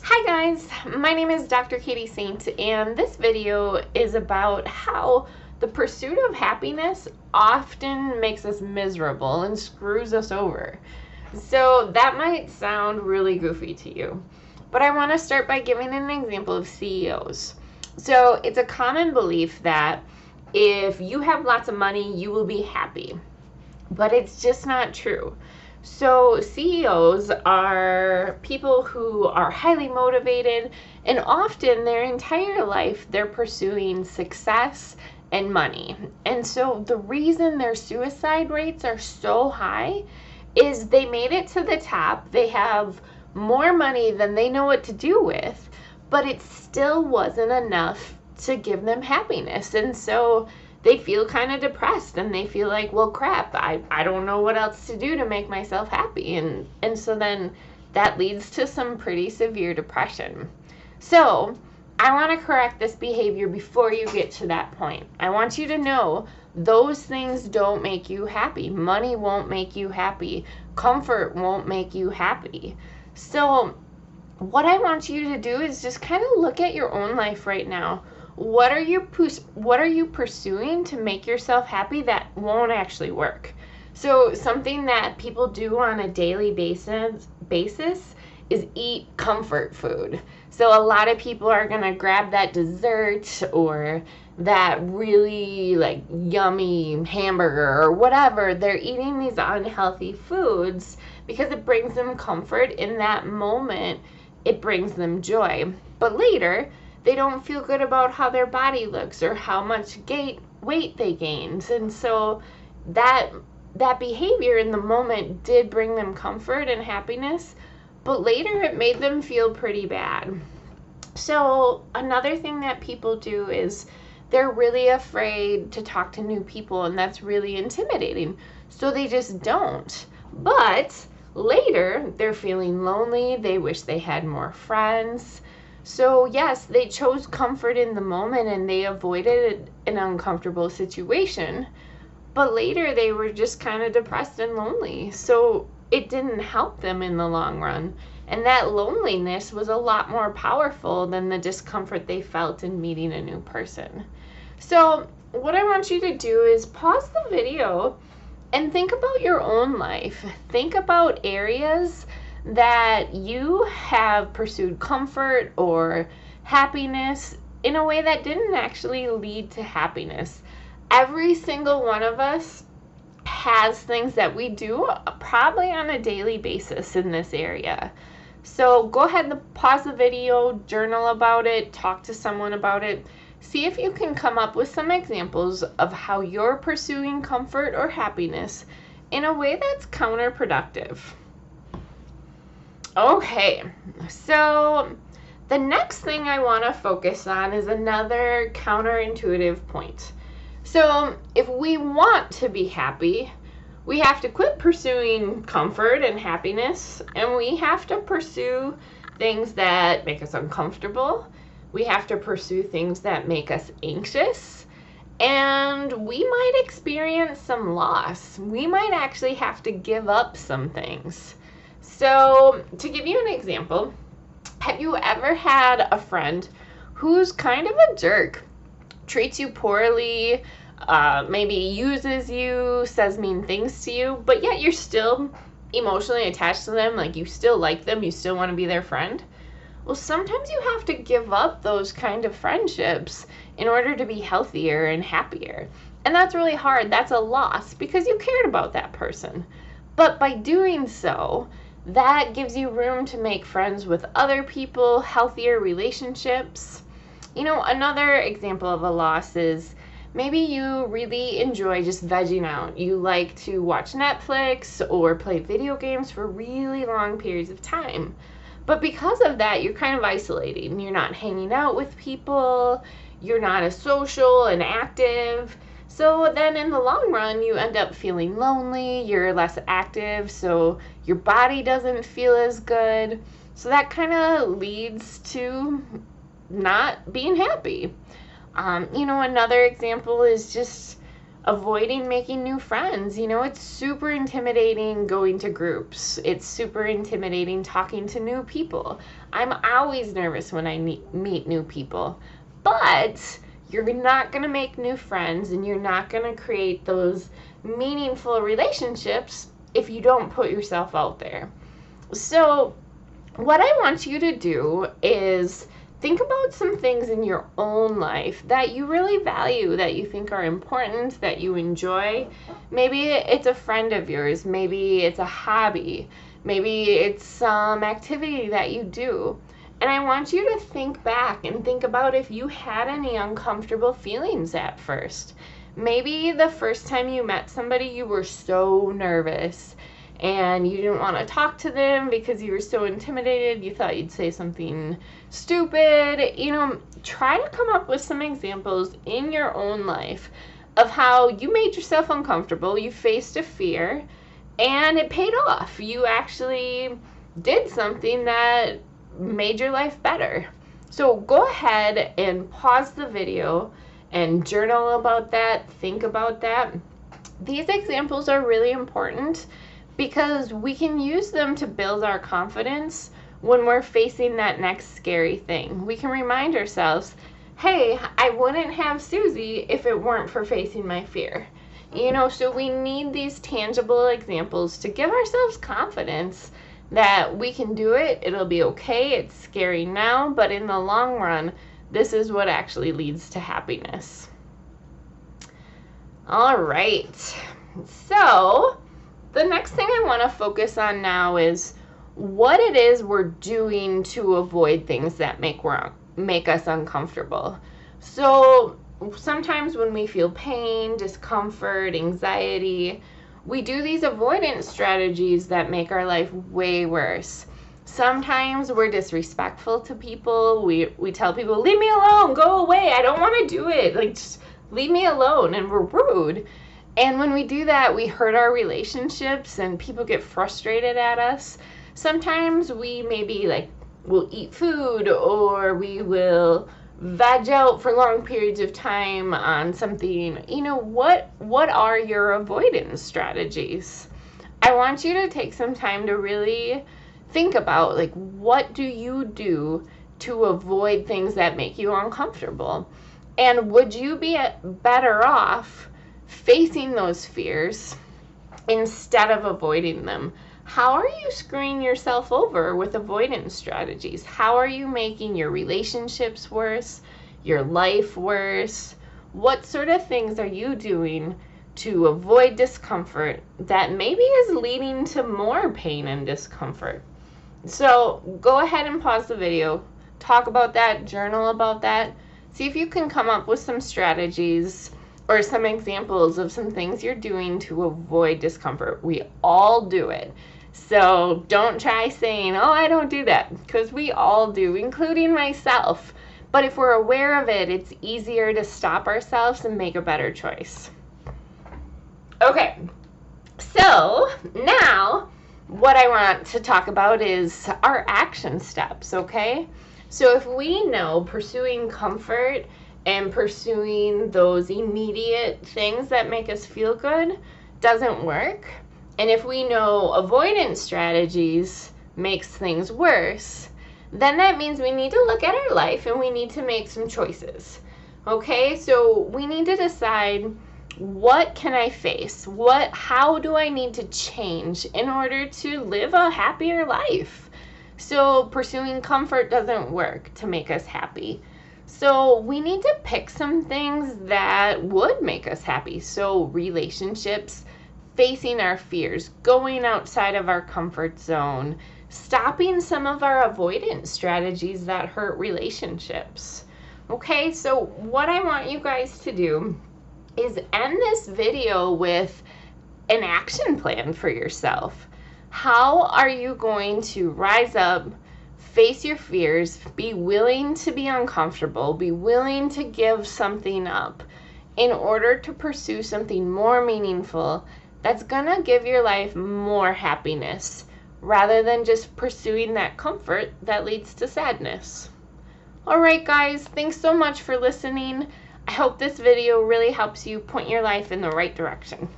Hi guys, my name is Dr. Katie Saint, and this video is about how the pursuit of happiness often makes us miserable and screws us over. So that might sound really goofy to you, but I want to start by giving an example of CEOs. So it's a common belief that if you have lots of money, you will be happy, but it's just not true. So CEOs are people who are highly motivated, and often their entire life they're pursuing success and money. And so the reason their suicide rates are so high is they made it to the top. They have more money than they know what to do with, but it still wasn't enough to give them happiness. And so they feel kind of depressed, and they feel like, well, crap, I don't know what else to do to make myself happy. And so then that leads to some pretty severe depression. So I want to correct this behavior before you get to that point. I want you to know those things don't make you happy. Money won't make you happy. Comfort won't make you happy. So what I want you to do is just kind of look at your own life right now. What are you pursuing to make yourself happy that won't actually work? So something that people do on a daily basis is eat comfort food. So a lot of people are going to grab that dessert or that really like yummy hamburger or whatever. They're eating these unhealthy foods because it brings them comfort in that moment. It brings them joy. But later, they don't feel good about how their body looks or how much weight they gained. And so that behavior in the moment did bring them comfort and happiness, but later it made them feel pretty bad. So another thing that people do is they're really afraid to talk to new people, and that's really intimidating. So they just don't. But later they're feeling lonely. They wish they had more friends. So yes, they chose comfort in the moment and they avoided an uncomfortable situation, but later they were just kind of depressed and lonely. So it didn't help them in the long run. And that loneliness was a lot more powerful than the discomfort they felt in meeting a new person. So what I want you to do is pause the video and think about your own life. Think about areas that you have pursued comfort or happiness in a way that didn't actually lead to happiness. Every single one of us has things that we do probably on a daily basis in this area. So go ahead and pause the video, journal about it, talk to someone about it. See if you can come up with some examples of how you're pursuing comfort or happiness in a way that's counterproductive. Okay, so the next thing I want to focus on is another counterintuitive point. So if we want to be happy, we have to quit pursuing comfort and happiness, and we have to pursue things that make us uncomfortable. We have to pursue things that make us anxious, and we might experience some loss. We might actually have to give up some things. So to give you an example, have you ever had a friend who's kind of a jerk, treats you poorly, maybe uses you, says mean things to you, but yet you're still emotionally attached to them, like you still like them, you still want to be their friend? Well, sometimes you have to give up those kind of friendships in order to be healthier and happier. And that's really hard. That's a loss because you cared about that person. But by doing so, that gives you room to make friends with other people, healthier relationships. You know, another example of a loss is maybe you really enjoy just vegging out. You like to watch Netflix or play video games for really long periods of time. But because of that, you're kind of isolating. You're not hanging out with people. You're not as social and active. So then in the long run, you end up feeling lonely, you're less active, so your body doesn't feel as good. So that kind of leads to not being happy. You know, another example is just avoiding making new friends. You know, it's super intimidating going to groups. It's super intimidating talking to new people. I'm always nervous when I meet new people. But you're not going to make new friends and you're not going to create those meaningful relationships if you don't put yourself out there. So what I want you to do is think about some things in your own life that you really value, that you think are important, that you enjoy. Maybe it's a friend of yours. Maybe it's a hobby. Maybe it's some activity that you do. And I want you to think back and think about if you had any uncomfortable feelings at first. Maybe the first time you met somebody, you were so nervous and you didn't want to talk to them because you were so intimidated. You thought you'd say something stupid. You know, try to come up with some examples in your own life of how you made yourself uncomfortable, you faced a fear, and it paid off. You actually did something that made your life better. So go ahead and pause the video and journal about that, think about that. These examples are really important because we can use them to build our confidence when we're facing that next scary thing. We can remind ourselves, hey, I wouldn't have Susie if it weren't for facing my fear. You know, so we need these tangible examples to give ourselves confidence that we can do it. It'll be okay. It's scary now, but in the long run, this is what actually leads to happiness. All right. So the next thing I want to focus on now is what it is we're doing to avoid things that make us uncomfortable. So sometimes when we feel pain, discomfort, anxiety, we do these avoidance strategies that make our life way worse. Sometimes we're disrespectful to people. We tell people, leave me alone, go away, I don't want to do it. Like, just leave me alone, and we're rude. And when we do that, we hurt our relationships and people get frustrated at us. Sometimes we maybe we'll eat food, or we will veg out for long periods of time on something. You know, what are your avoidance strategies? I want you to take some time to really think about, what do you do to avoid things that make you uncomfortable? And would you be better off facing those fears instead of avoiding them? How are you screwing yourself over with avoidance strategies? How are you making your relationships worse, your life worse? What sort of things are you doing to avoid discomfort that maybe is leading to more pain and discomfort? So go ahead and pause the video, talk about that, journal about that, see if you can come up with some strategies or some examples of some things you're doing to avoid discomfort. We all do it. So don't try saying, oh, I don't do that, because we all do, including myself. But if we're aware of it, it's easier to stop ourselves and make a better choice. Okay, so now what I want to talk about is our action steps, okay? So if we know pursuing comfort and pursuing those immediate things that make us feel good doesn't work, and if we know avoidance strategies makes things worse, then that means we need to look at our life and we need to make some choices. Okay, so we need to decide, what can I face? How do I need to change in order to live a happier life? So pursuing comfort doesn't work to make us happy. So we need to pick some things that would make us happy. So relationships, facing our fears, going outside of our comfort zone, stopping some of our avoidance strategies that hurt relationships. Okay, so what I want you guys to do is end this video with an action plan for yourself. How are you going to rise up, face your fears, be willing to be uncomfortable, be willing to give something up in order to pursue something more meaningful that's gonna give your life more happiness, rather than just pursuing that comfort that leads to sadness? All right, guys, thanks so much for listening. I hope this video really helps you point your life in the right direction.